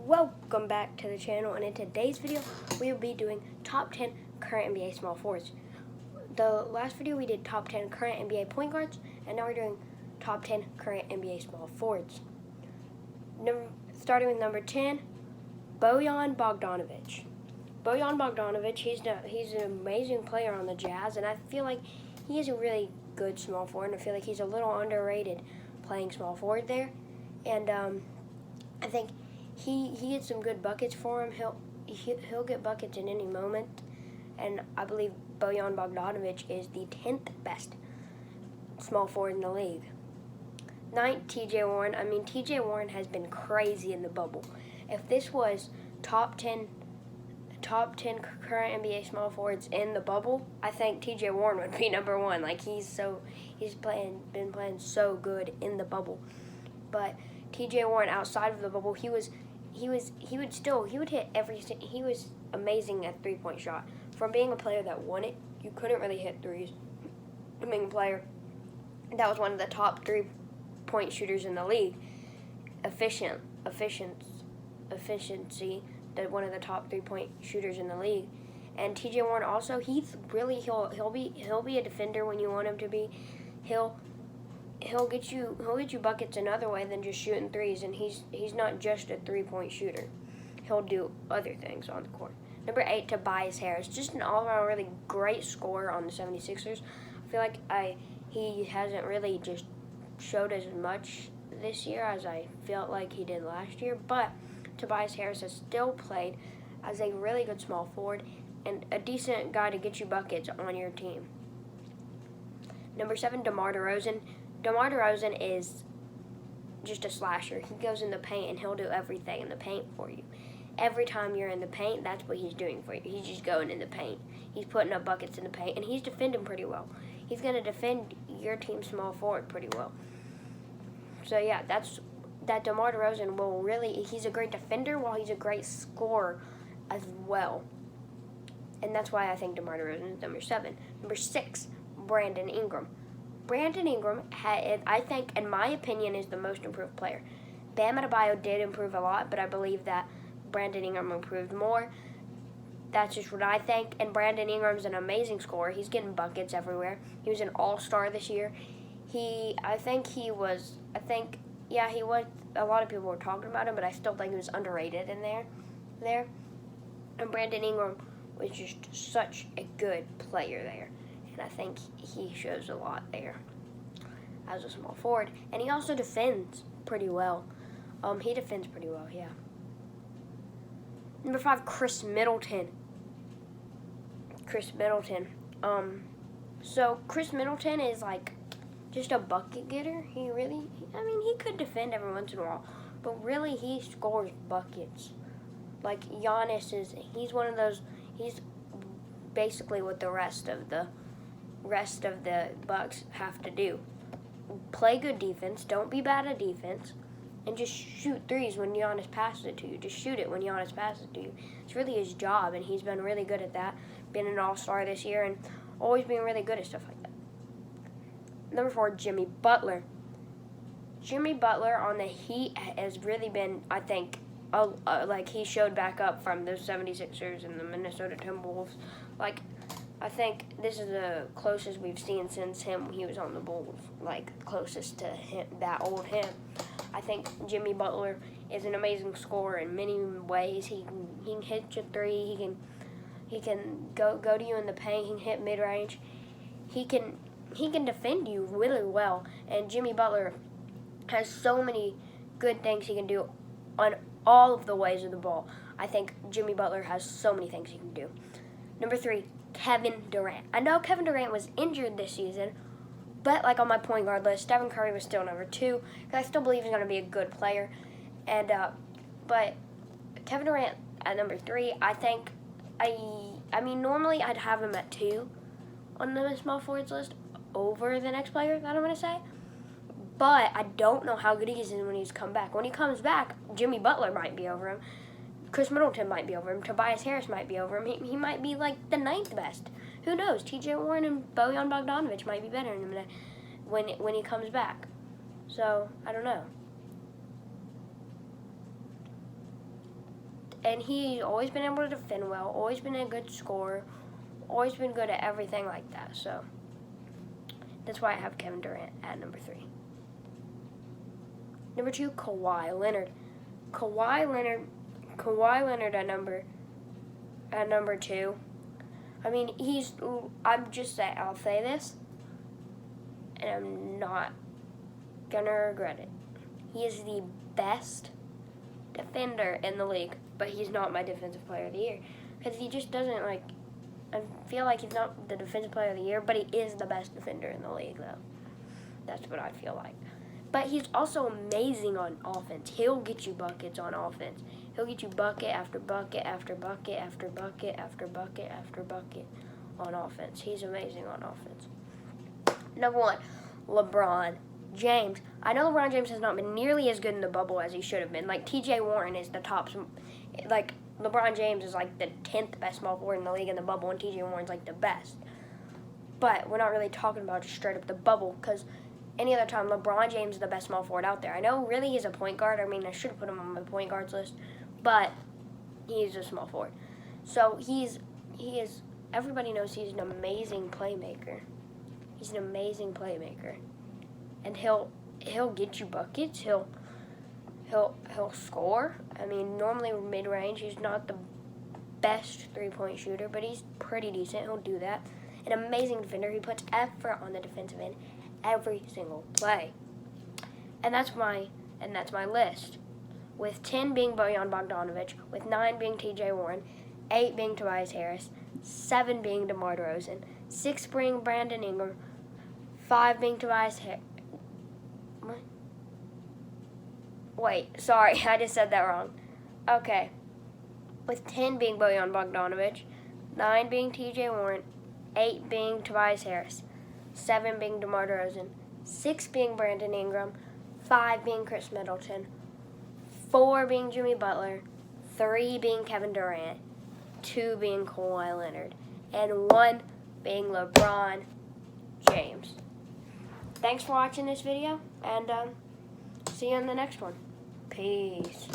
Welcome back to the channel, and in today's video we will be doing top 10 current NBA small forwards. The last video we did top 10 current NBA point guards, and now we're doing top 10 current NBA small forwards. Starting with number 10, Bojan Bogdanovic. Bojan Bogdanovic, he's an amazing player on the Jazz, and I feel like he is a really good small forward, and I feel like he's a little underrated playing small forward there. And I think he gets some good buckets for him. He'll get buckets in any moment, and I believe Bojan Bogdanovic is the 10th best small forward in the league. 9th, T.J. Warren. I mean, T.J. Warren has been crazy in the bubble. If this was top 10 current NBA small forwards in the bubble, I think T.J. Warren would be number one. Like he's been playing so good in the bubble. But T.J. Warren outside of the bubble, he was amazing at 3-point shot. From being a player that won it, you couldn't really hit threes. To being a player that was one of the top 3-point shooters in the league, efficiency, one of the top 3-point shooters in the league. And T.J. Warren also, he'll be a defender when you want him to be. He'll get you buckets another way than just shooting threes, and he's not just a 3-point shooter. He'll do other things on the court. Number 8, Tobias Harris, just an all-around really great scorer on the 76ers. I feel like he hasn't really just showed as much this year as I felt like he did last year, but Tobias Harris has still played as a really good small forward and a decent guy to get you buckets on your team. Number 7, DeMar DeRozan. DeMar DeRozan is just a slasher. He goes in the paint and he'll do everything in the paint for you. Every time you're in the paint, that's what he's doing for you. He's just going in the paint. He's putting up buckets in the paint, and he's defending pretty well. He's going to defend your team's small forward pretty well. So yeah, that DeMar DeRozan he's a great defender while he's a great scorer as well. And that's why I think DeMar DeRozan is number 7. Number 6, Brandon Ingram. Brandon Ingram, I think, in my opinion, is the most improved player. Bam Adebayo did improve a lot, but I believe that Brandon Ingram improved more. That's just what I think. And Brandon Ingram's an amazing scorer. He's getting buckets everywhere. He was an all-star this year. He was. A lot of people were talking about him, but I still think he was underrated in there. And Brandon Ingram was just such a good player there. And I think he shows a lot there as a small forward. And he also defends pretty well. He defends pretty well, yeah. Number 5, Chris Middleton. So Chris Middleton is like just a bucket getter. He could defend every once in a while, but really he scores buckets. Like Giannis he's one of those. He's basically what the rest of the Bucks have to do. Play good defense, don't be bad at defense, and just shoot threes when Giannis passes it to you. Just shoot it when Giannis passes it to you. It's really his job, and he's been really good at that. Been an all-star this year, and always being really good at stuff like that. Number 4, Jimmy Butler. Jimmy Butler on the Heat has really been, I think, like he showed back up from the 76ers and the Minnesota Timberwolves. Like, I think this is the closest we've seen since he was on the Bulls, like closest to him, that old him. I think Jimmy Butler is an amazing scorer in many ways. He can hit your three. He can go to you in the paint. He can hit mid range. He can defend you really well. And Jimmy Butler has so many good things he can do on all of the ways of the ball. I think Jimmy Butler has so many things he can do. Number 3, Kevin Durant. I know Kevin Durant was injured this season, but like on my point guard list, Stephen Curry was still number 2 because I still believe he's going to be a good player. And but Kevin Durant at number 3, I think normally I'd have him at 2 on the small forwards list over the next player that I'm going to say. But I don't know how good he is when he's come back. When he comes back, Jimmy Butler might be over him. Chris Middleton might be over him. Tobias Harris might be over him. He might be like the 9th best. Who knows? T.J. Warren and Bojan Bogdanovic might be better than him when he comes back. So, I don't know. and he's always been able to defend well, always been a good scorer, always been good at everything like that. So that's why I have Kevin Durant at number 3. Number 2, Kawhi Leonard. Kawhi Leonard at number 2. I mean, I'll say this, and I'm not gonna regret it. He is the best defender in the league, but he's not my defensive player of the year because he just doesn't I feel like he's not the defensive player of the year, but he is the best defender in the league, though. That's what I feel like. But he's also amazing on offense. He'll get you buckets on offense. He'll get you bucket after bucket after bucket after bucket after bucket after bucket on offense. He's amazing on offense. Number 1, LeBron James. I know LeBron James has not been nearly as good in the bubble as he should have been. Like, T.J. Warren is the top. Like, LeBron James is like the 10th best small forward in the league in the bubble, and T.J. Warren's like the best. But we're not really talking about just straight up the bubble, because any other time, LeBron James is the best small forward out there. I know really he's a point guard. I mean, I should have put him on my point guards list, but he's a small forward. So he is, everybody knows he's an amazing playmaker. He's an amazing playmaker. And he'll get you buckets. He'll score. I mean, normally mid-range, he's not the best three-point shooter, but he's pretty decent. He'll do that. An amazing defender. He puts effort on the defensive end every single play. And that's my list. With 10 being Bojan Bogdanovic, with 9 being T.J. Warren, 8 being Tobias Harris, 7 being DeMar DeRozan, 6 being Brandon Ingram, 5 being Tobias Harris. Wait, sorry, I just said that wrong. Okay. With 10 being Bojan Bogdanovic, 9 being T.J. Warren, 8 being Tobias Harris, 7 being DeMar DeRozan, 6 being Brandon Ingram, 5 being Chris Middleton, 4 being Jimmy Butler, 3 being Kevin Durant, 2 being Kawhi Leonard, and 1 being LeBron James. Thanks for watching this video, and see you in the next one. Peace.